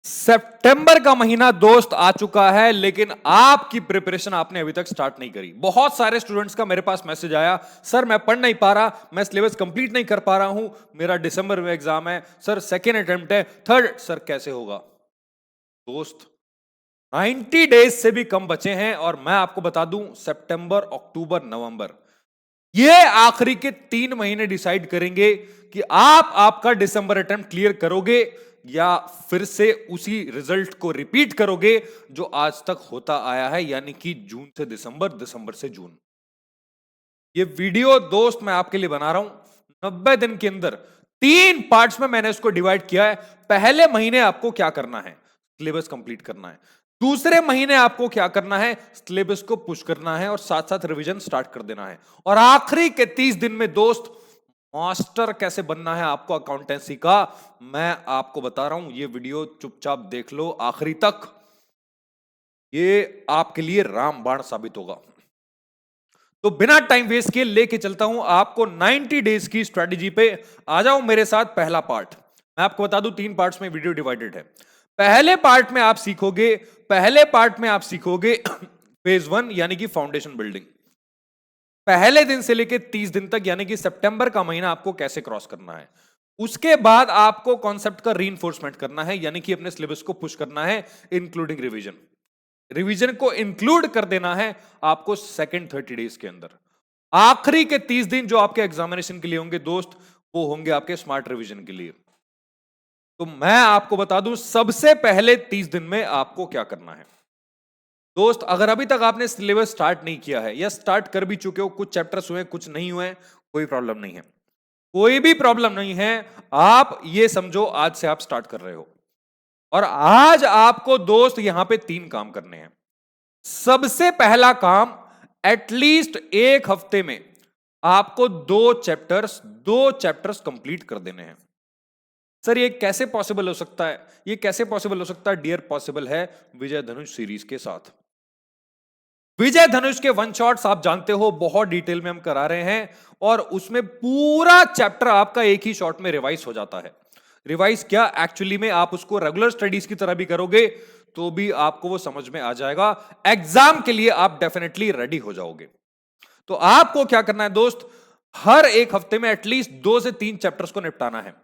सितंबर का महीना दोस्त आ चुका है, लेकिन आपकी प्रिपरेशन आपने अभी तक स्टार्ट नहीं करी। बहुत सारे स्टूडेंट्स का मेरे पास मैसेज आया, सर मैं पढ़ नहीं पा रहा, मैं सिलेबस कंप्लीट नहीं कर पा रहा हूं, मेरा दिसंबर में एग्जाम है, सर सेकेंड अटेम्प्ट है, थर्ड, सर कैसे होगा। दोस्त 90 डेज से भी कम बचे हैं और मैं आपको बता दूं सितंबर, अक्टूबर, नवंबर ये आखिरी के 3 महीने डिसाइड करेंगे कि आप आपका दिसंबर अटेम्प्ट क्लियर करोगे या फिर से उसी रिजल्ट को रिपीट करोगे जो आज तक होता आया है, यानी कि जून से दिसंबर, दिसंबर से जून। ये वीडियो दोस्त मैं आपके लिए बना रहा हूं 90 दिन के अंदर 3 पार्ट्स में मैंने इसको डिवाइड किया है। पहले महीने आपको क्या करना है, सिलेबस कंप्लीट करना है। दूसरे महीने आपको क्या करना है, सिलेबस को पुश करना है और साथ साथ रिवीजन स्टार्ट कर देना है। और आखिरी के 30 दिन में दोस्त मास्टर कैसे बनना है आपको अकाउंटेंसी का, मैं आपको बता रहा हूं। ये वीडियो चुपचाप देख लो आखिरी तक, ये आपके लिए रामबाण साबित होगा। तो बिना टाइम वेस्ट किए लेके चलता हूं आपको 90 डेज की स्ट्रेटेजी पे। आ जाओ मेरे साथ। पहला पार्ट मैं आपको बता दूं, 3 पार्ट्स में वीडियो डिवाइडेड है। पहले पार्ट में आप सीखोगे फेज 1 यानी कि फाउंडेशन बिल्डिंग। पहले दिन से लेके 30 दिन तक यानी कि सितंबर का महीना आपको कैसे क्रॉस करना है। उसके बाद आपको कॉन्सेप्ट का रीइंफोर्समेंट करना है, यानी कि अपने सिलेबस को पुश करना है, इंक्लूडिंग रिवीजन। रिवीजन को इंक्लूड कर देना है आपको सेकेंड 30 डेज के अंदर। आखिरी के 30 दिन जो आपके एग्जामिनेशन के लिए होंगे दोस्त, वो होंगे आपके स्मार्ट रिवीजन के लिए। तो मैं आपको बता दूं सबसे पहले 30 दिन में आपको क्या करना है। दोस्त अगर अभी तक आपने सिलेबस स्टार्ट नहीं किया है या स्टार्ट कर भी चुके हो, कुछ चैप्टर्स हुए कुछ नहीं हुए, कोई प्रॉब्लम नहीं है, कोई भी प्रॉब्लम नहीं है। आप ये समझो आज से आप स्टार्ट कर रहे हो और आज आपको दोस्त यहां पे 3 काम करने हैं। सबसे पहला काम, एटलीस्ट 1 हफ्ते में आपको 2 चैप्टर्स कंप्लीट कर देने हैं। सर ये कैसे पॉसिबल हो सकता है, ये कैसे पॉसिबल हो सकता है? डियर पॉसिबल है विजय धनुष सीरीज के साथ। विजय धनुष के वन शॉट्स आप जानते हो बहुत डिटेल में हम करा रहे हैं और उसमें पूरा चैप्टर आपका एक ही शॉट में रिवाइज हो जाता है। रिवाइज क्या, एक्चुअली में आप उसको रेगुलर स्टडीज की तरह भी करोगे तो भी आपको वो समझ में आ जाएगा। एग्जाम के लिए आप डेफिनेटली रेडी हो जाओगे। तो आपको क्या करना है दोस्त, हर 1 हफ्ते में एटलीस्ट 2 से 3 चैप्टर्स को निपटाना है।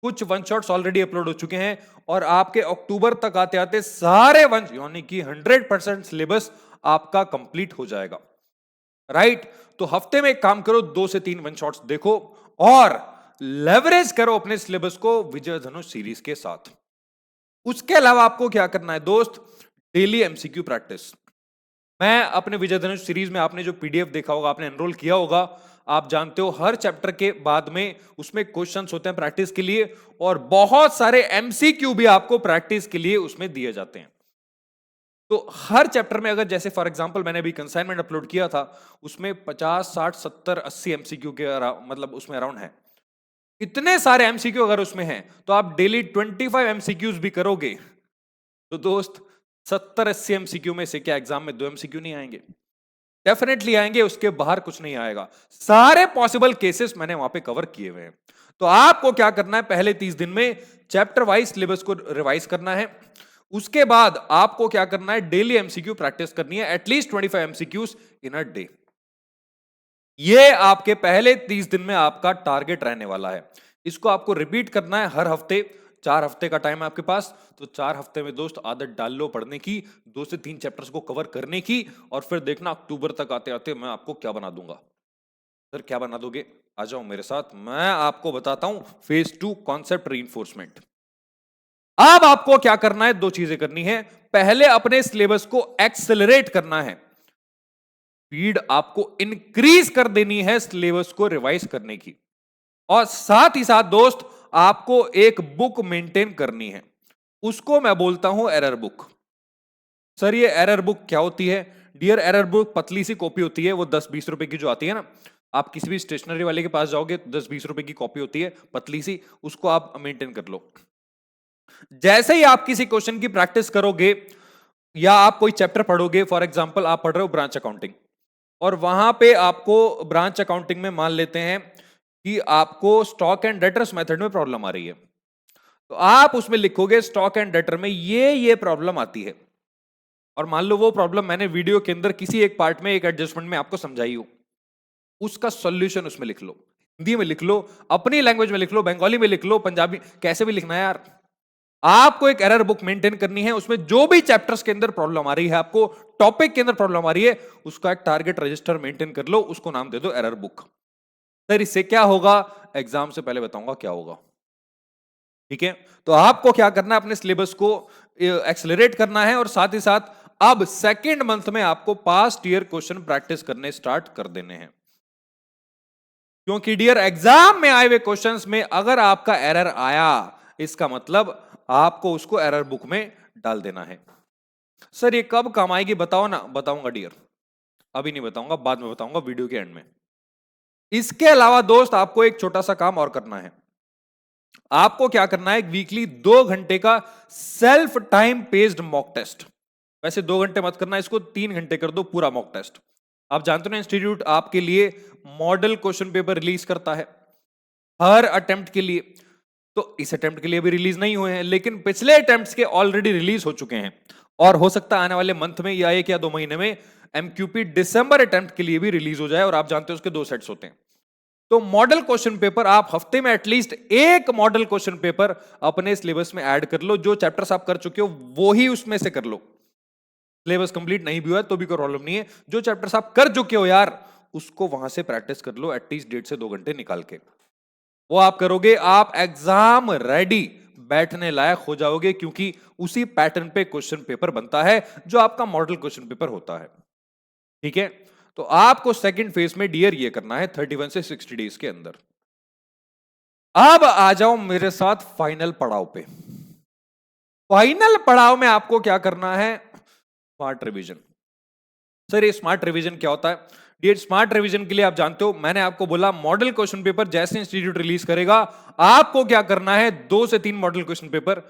कुछ वन शॉट्स ऑलरेडी अपलोड हो चुके हैं और आपके अक्टूबर तक आते आते सारे वन यानी कि 100% सिलेबस आपका कंप्लीट हो जाएगा। राइट? तो हफ्ते में एक काम करो, 2 से 3 वन शॉट्स देखो और लेवरेज करो अपने सिलेबस को विजय धनुष सीरीज के साथ। उसके अलावा आपको क्या करना है दोस्त, डेली एमसीक्यू प्रैक्टिस। मैं अपने विजय धनुष सीरीज में आपने जो पीडीएफ देखा होगा, आपने एनरोल किया होगा, आप जानते हो हर चैप्टर के बाद में उसमें क्वेश्चंस होते हैं प्रैक्टिस के लिए और बहुत सारे एमसीक्यू भी आपको प्रैक्टिस के लिए उसमें दिए जाते हैं। तो हर चैप्टर में अगर जैसे फॉर एग्जांपल मैंने अभी कंसाइनमेंट अपलोड किया था, उसमें 50, 60, 70, 80 एमसीक्यू के मतलब उसमें अराउंड है। इतने सारे एमसीक्यू अगर उसमें हैं तो आप डेली 25 एमसीक्यूज भी करोगे तो दोस्त 70-80 एमसीक्यू में से क्या एग्जाम में 2 एमसीक्यू नहीं आएंगे? डेफिनेटली आएंगे, उसके बाहर कुछ नहीं आएगा। सारे पॉसिबल केसेस मैंने वहां पे कवर किए हुए हैं। तो आपको क्या करना है, पहले 30 दिन में चैप्टर वाइज सिलेबस को रिवाइज करना है। उसके बाद आपको क्या करना है, डेली एमसीक्यू प्रैक्टिस करनी है, at least 25 MCQs in a day. ये आपके पहले 30 दिन में आपका टारगेट रहने वाला है। इसको आपको रिपीट करना है हर हफ्ते। 4 हफ्ते का टाइम है आपके पास, तो 4 हफ्ते में दोस्त आदत डाल लो पढ़ने की, 2 से 3 चैप्टर्स को कवर करने की और फिर देखना अक्टूबर तक आते आते मैं आपको क्या बना दूंगा। सर क्या बना दोगे? आ जाओ मेरे साथ, मैं आपको बताता हूं फेज 2 कॉन्सेप्ट रीइंफोर्समेंट। अब आपको क्या करना है, 2 चीजें करनी है। पहले अपने सिलेबस को एक्सेलरेट करना है, स्पीड आपको इंक्रीज कर देनी है सिलेबस को रिवाइज करने की। और साथ ही साथ दोस्त आपको एक बुक मेंटेन करनी है, उसको मैं बोलता हूं एरर बुक। सर ये एरर बुक क्या होती है? डियर, एरर बुक पतली सी कॉपी होती है, वो 10-20 रुपए की जो आती है ना, आप किसी भी स्टेशनरी वाले के पास जाओगे, 10-20 रुपए की कॉपी होती है पतली सी, उसको आप मेंटेन कर लो। जैसे ही आप किसी क्वेश्चन की प्रैक्टिस करोगे या आप कोई चैप्टर पढ़ोगे, फॉर एग्जाम्पल आप पढ़ रहे हो ब्रांच अकाउंटिंग और वहां पे आपको ब्रांच अकाउंटिंग में मान लेते हैं कि आपको स्टॉक एंड डेटर्स मेथड में प्रॉब्लम आ रही है, तो आप उसमें लिखोगे स्टॉक एंड डेटर में ये प्रॉब्लम आती है, और मान लो वो प्रॉब्लम मैंने वीडियो के अंदर किसी एक पार्ट में, एक एडजस्टमेंट में आपको समझाई हो, उसका सॉल्यूशन उसमें लिख लो, हिंदी में लिख लो, अपनी लैंग्वेज में लिख लो, बंगाली में लिख लो, पंजाबी, कैसे भी लिखना है यार। आपको एक एरर बुक मेंटेन करनी है, उसमें जो भी चैप्टर्स के अंदर प्रॉब्लम आ रही है, आपको टॉपिक के अंदर प्रॉब्लम आ रही है, उसका एक टारगेट रजिस्टर मेंटेन कर लो, उसको नाम दे दो एरर बुक। सर इससे क्या होगा, एग्जाम से पहले बताऊंगा क्या होगा, ठीक है। तो आपको क्या करना है, अपने सिलेबस को एक्सेलरेट करना है, और साथ ही साथ अब सेकेंड मंथ में आपको पास्ट ईयर क्वेश्चन प्रैक्टिस करने स्टार्ट कर देने हैं, क्योंकि डियर एग्जाम में आए हुए क्वेश्चंस में अगर आपका एरर आया, इसका मतलब आपको उसको एरर बुक में डाल देना है। सर ये कब काम आएगी बताओ ना, बताऊंगा डियर, अभी नहीं बताऊंगा, बाद में बताऊंगा वीडियो के एंड में। इसके अलावा दोस्त आपको एक छोटा सा काम और करना है, आपको क्या करना है, वीकली 2 घंटे का self time paced mock test. वैसे 2 घंटे मत करना, इसको 3 घंटे कर दो पूरा मॉक टेस्ट। आप जानते हो ना, इंस्टीट्यूट आपके लिए मॉडल क्वेश्चन पेपर रिलीज करता है हर अटेम्प्ट के लिए। तो इस अटेम्प्ट के लिए भी रिलीज नहीं हुए हैं, लेकिन पिछले अटेम्प्ट्स के ऑलरेडी रिलीज हो चुके हैं, और हो सकता है आने वाले मंथ में या 1 या 2 महीने में एमक्यूपी दिसंबर अटेम्प्ट के लिए भी रिलीज हो जाए, और आप जानते हो उसके 2 सेट्स होते हैं। तो मॉडल क्वेश्चन पेपर आप हफ्ते में एटलीस्ट एक मॉडल क्वेश्चन पेपर अपने सिलेबस में ऐड कर लो, जो चैप्टर्स आप कर चुके हो वो ही उसमें से कर लो। सिलेबस कंप्लीट नहीं भी हुआ तो भी कोई प्रॉब्लम नहीं है, जो चैप्टर्स आप कर चुके हो यार उसको वहां से प्रैक्टिस कर लो, एटलीस्ट 1.5 से 2 घंटे निकाल के। वो आप करोगे, आप एग्जाम रेडी बैठने लायक हो जाओगे, क्योंकि उसी पैटर्न पे क्वेश्चन पेपर बनता है जो आपका मॉडल क्वेश्चन पेपर होता है, ठीक है। तो आपको सेकंड फेज में डियर ये करना है 31 से 60 डेज के अंदर। अब आ जाओ मेरे साथ फाइनल पड़ाव पे। फाइनल पड़ाव में आपको क्या करना है, स्मार्ट रिवीजन। सर ये स्मार्ट रिवीजन क्या होता है, डियर स्मार्ट रिवीजन के लिए आप जानते हो, मैंने आपको बोला मॉडल क्वेश्चन पेपर जैसे इंस्टीट्यूट रिलीज करेगा, आपको क्या करना है, 2 से 3 मॉडल क्वेश्चन पेपर,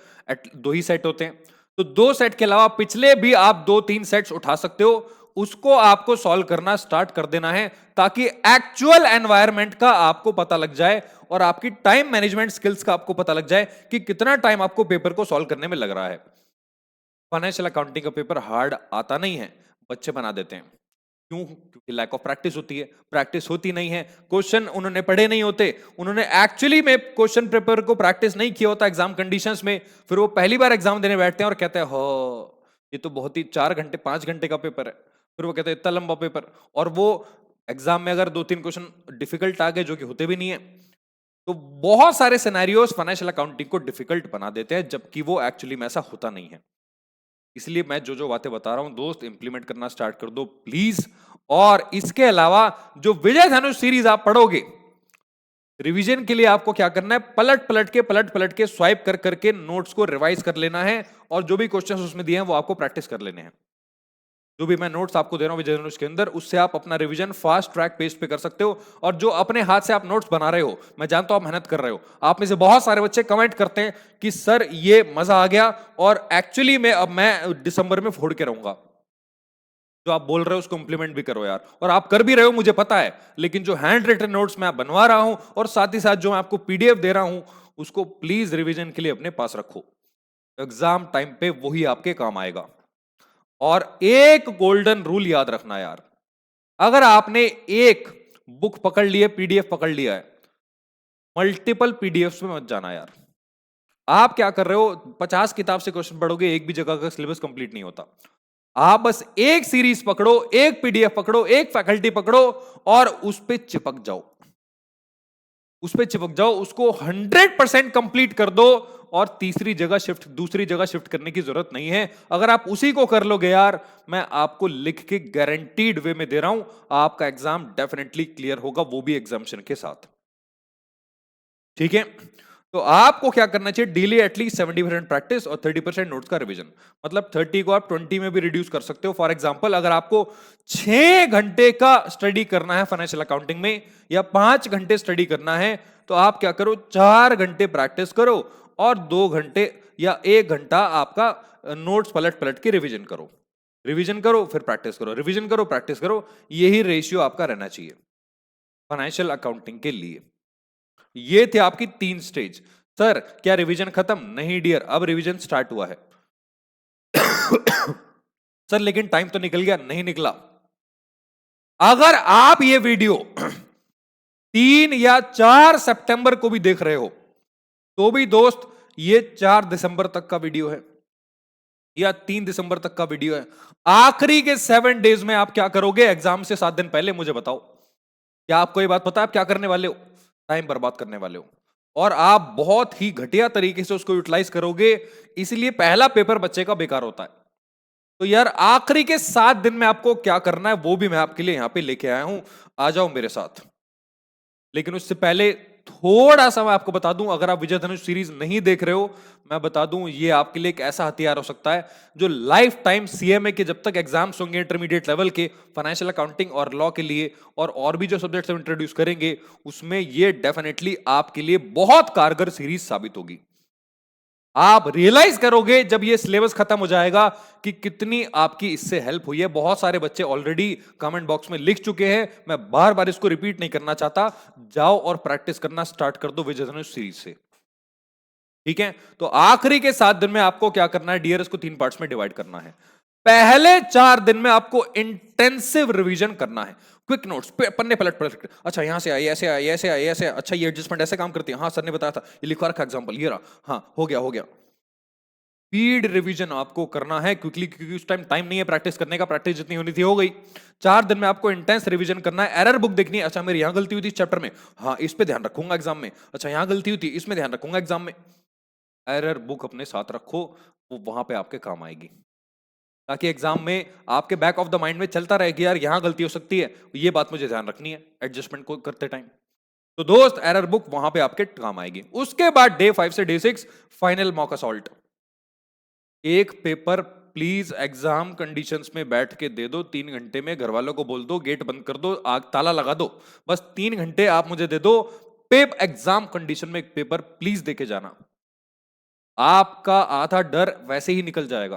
2 ही सेट होते हैं, तो 2 सेट के अलावा पिछले भी आप 2-3 सेट्स उठा सकते हो, उसको आपको सॉल्व करना स्टार्ट कर देना है, ताकि एक्चुअल एनवायरनमेंट का आपको पता लग जाए, और आपकी टाइम मैनेजमेंट स्किल्स का आपको पता लग जाए कि कितना टाइम आपको पेपर को सॉल्व करने में लग रहा है। फाइनेंशियल अकाउंटिंग का पेपर हार्ड आता नहीं है, बच्चे बना देते हैं, क्यों, क्योंकि लैक ऑफ प्रैक्टिस होती है, प्रैक्टिस होती नहीं है, क्वेश्चन उन्होंने पढ़े नहीं होते, उन्होंने एक्चुअली में क्वेश्चन पेपर को प्रैक्टिस नहीं किया होता एग्जाम कंडीशंस में, फिर वो पहली बार एग्जाम देने बैठते हैं और कहते हैं हो ये तो बहुत ही 4 घंटे 5 घंटे का पेपर है, फिर वो कहते हैं इतना लंबा पेपर, और वो एग्जाम में अगर 2-3 क्वेश्चन डिफिकल्ट आ गए जो कि होते भी नहीं है, तो बहुत सारे सिनेरियोस फाइनेंशियल अकाउंटिंग को डिफिकल्ट बना देते हैं, जबकि वो एक्चुअली में ऐसा होता नहीं है। इसलिए मैं जो जो बातें बता रहा हूं दोस्त, इंप्लीमेंट करना स्टार्ट कर दो प्लीज। और इसके अलावा जो विजय धनुष सीरीज आप पढ़ोगे, रिवीजन के लिए आपको क्या करना है, पलट पलट के स्वाइप कर करके नोट्स को रिवाइज कर लेना है, और जो भी क्वेश्चंस उसमें दिए हैं वो आपको प्रैक्टिस कर लेने हैं। जो भी मैं नोट्स आपको दे रहा हूं विजय धनुष के अंदर, उससे आप अपना रिवीजन फास्ट ट्रैक पेज पे कर सकते हो। और जो अपने हाथ से आप नोट्स बना रहे हो, मैं जानता हूं आप मेहनत कर रहे हो, आप में से बहुत सारे बच्चे कमेंट करते हैं कि सर ये मजा आ गया, और एक्चुअली में अब मैं दिसंबर में फोड़ के रहूंगा। जो आप बोल रहे हो उसको इंप्लीमेंट भी करो यार, और आप कर भी रहे हो मुझे पता है, लेकिन जो हैंड रिटन नोट्स मैं बनवा रहा हूं और साथ ही साथ जो मैं आपको पीडीएफ दे रहा हूं, उसको प्लीज रिवीजन के लिए अपने पास रखो, एग्जाम टाइम पे वही आपके काम आएगा। और एक गोल्डन रूल याद रखना यार, अगर आपने एक बुक पकड़ ली है, पीडीएफ पकड़ लिया है, मल्टीपल पीडीएफ में मत जाना यार। आप क्या कर रहे हो, 50 किताब से क्वेश्चन पढ़ोगे, एक भी जगह का सिलेबस कंप्लीट नहीं होता। आप बस एक सीरीज पकड़ो, एक पीडीएफ पकड़ो, एक फैकल्टी पकड़ो, और उस पे चिपक जाओ, उस पे चिपक जाओ, उसको 100% कंप्लीट कर दो, और तीसरी जगह शिफ्ट, दूसरी जगह शिफ्ट करने की जरूरत नहीं है। अगर आप उसी को कर लोगे यार, मैं आपको लिख के गारंटीड वे में दे रहा हूं, आपका एग्जाम डेफिनेटली क्लियर होगा, वो भी एग्जामिशन के साथ, ठीक है। तो आपको क्या करना चाहिए, डेली एटलीस्ट 70% प्रैक्टिस और 30% नोट्स का रिवीजन, मतलब 30 को आप 20 में भी रिड्यूस कर सकते हो। फॉर एग्जांपल, अगर आपको 6 घंटे का स्टडी करना है फाइनेंशियल अकाउंटिंग में, या 5 घंटे स्टडी करना है, तो आप क्या करो, 4 घंटे प्रैक्टिस करो, और 2 घंटे या 1 घंटा आपका नोट्स पलट पलट के रिविजन करो, रिविजन करो फिर प्रैक्टिस करो, रिविजन करो प्रैक्टिस करो। यही रेशियो आपका रहना चाहिए फाइनेंशियल अकाउंटिंग के लिए। ये थे आपकी 3 स्टेज। सर क्या रिवीजन खत्म? नहीं डियर, अब रिवीजन स्टार्ट हुआ है। सर लेकिन टाइम तो निकल गया। नहीं निकला। अगर आप ये वीडियो 3 या 4 सितंबर को भी देख रहे हो तो भी दोस्त ये 4 दिसंबर तक का वीडियो है या 3 दिसंबर तक का वीडियो है। आखिरी के 7 डेज में आप क्या करोगे? एग्जाम से 7 दिन पहले मुझे बताओ। क्या आपको ये बात पता है आप क्या करने वाले हो? टाइम बर्बाद करने वाले हो और आप बहुत ही घटिया तरीके से उसको यूटिलाइज करोगे, इसलिए पहला पेपर बच्चे का बेकार होता है। तो यार आखिरी के 7 दिन में आपको क्या करना है वो भी मैं आपके लिए यहां पे लेके आया हूं, आ जाओ मेरे साथ। लेकिन उससे पहले थोड़ा सा मैं आपको बता दूं, अगर आप विजय धनुष सीरीज नहीं देख रहे हो, मैं बता दूं ये आपके लिए एक ऐसा हथियार हो सकता है जो लाइफ टाइम सीएमए के जब तक एग्जाम्स होंगे इंटरमीडिएट लेवल के, फाइनेंशियल अकाउंटिंग और लॉ के लिए और भी जो सब्जेक्ट्स हम इंट्रोड्यूस करेंगे उसमें ये डेफिनेटली आपके लिए बहुत कारगर सीरीज साबित होगी। आप रियलाइज करोगे जब ये सिलेबस खत्म हो जाएगा कि कितनी आपकी इससे हेल्प हुई है। बहुत सारे बच्चे ऑलरेडी कमेंट बॉक्स में लिख चुके हैं, मैं बार बार इसको रिपीट नहीं करना चाहता। जाओ और प्रैक्टिस करना स्टार्ट कर दो विजय धनुष सीरीज से, ठीक है? तो आखिरी के 7 दिन में आपको क्या करना है? डीआरएस को 3 पार्ट्स में डिवाइड करना है। पहले 4 दिन में आपको इंटेंसिव रिवीजन करना है। क्विक नोट्स पन्ने पलट पलट, अच्छा यहां से आए, ऐसे आए, ऐसे आए, ऐसे, अच्छा ये एडजस्टमेंट ऐसे काम करती है, हाँ सर ने बताया था, ये लिखवा रखा एग्जांपल, ये रहा, हाँ हो गया हो गया। स्पीड रिवीजन आपको करना है क्विकली, क्योंकि उस टाइम नहीं है प्रैक्टिस करने का, प्रैक्टिस जितनी होनी थी हो गई। 4 दिन में आपको इंटेंस रिवीजन करना है। एरर बुक देखनी है, अच्छा मेरी यहां गलती हुई थी इस चैप्टर में, हाँ इस पे ध्यान रखूंगा एग्जाम में, अच्छा यहां गलती हुई थी इसमें ध्यान रखूंगा एग्जाम में। एरर बुक अपने साथ रखो, वो वहां पे आपके काम आएगी, ताकि एग्जाम में आपके बैक ऑफ द माइंड में चलता रहे कि यार यहां गलती हो सकती है, ये बात मुझे ध्यान रखनी है एडजस्टमेंट को करते टाइम। तो दोस्त एरर बुक वहां पे आपके काम आएगी। उसके बाद डे 5 से डे 6 फाइनल मॉक असॉल्ट। एक पेपर प्लीज एग्जाम कंडीशंस में बैठ के दे दो 3 घंटे में, घर वालों को बोल दो गेट बंद कर दो, आग ताला लगा दो, बस 3 घंटे आप मुझे दे दो। पेप एग्जाम कंडीशन में एक पेपर प्लीज देके जाना। आपका आधा डर वैसे ही निकल जाएगा,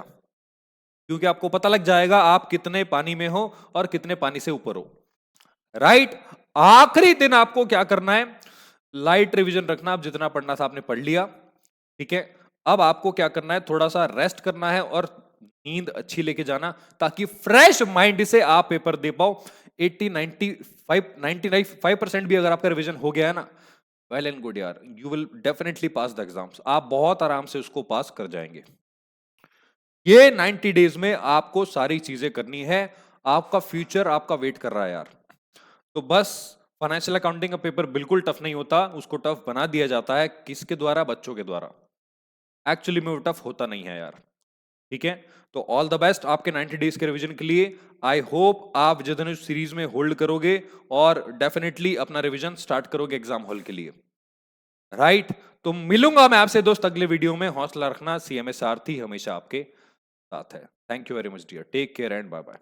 क्योंकि आपको पता लग जाएगा आप कितने पानी में हो और कितने पानी से ऊपर हो, राइट? आखिरी दिन आपको क्या करना है? लाइट रिवीजन रखना, आप जितना पढ़ना था आपने पढ़ लिया, ठीक है? अब आपको क्या करना है? थोड़ा सा रेस्ट करना है और नींद अच्छी लेके जाना, ताकि फ्रेश माइंड से आप पेपर दे पाओ। 80 95 99% भी अगर आपका रिवीजन हो गया है ना, वेल एंड गुड यार, you will definitely pass the exams. आप बहुत आराम से उसको पास कर जाएंगे। ये 90 डेज में आपको सारी चीजें करनी है, आपका फ्यूचर आपका वेट कर रहा है यार। तो बस फाइनेंशियल अकाउंटिंग का पेपर बिल्कुल टफ नहीं होता, उसको टफ बना दिया जाता है किसके द्वारा? बच्चों के द्वारा। एक्चुअली में वो टफ होता नहीं है यार, ठीक है? तो ऑल द बेस्ट आपके 90 डेज के रिवीजन के लिए। आई होप आप विजय धनुष सीरीज में होल्ड करोगे और डेफिनेटली अपना रिवीजन स्टार्ट करोगे एग्जाम हॉल के लिए, राइट? तो मिलूंगा मैं आपसे दोस्त अगले वीडियो में। हौसला रखना, सीएमए सारथी हमेशा आपके साथ है। Thank you very much dear, take care and bye bye.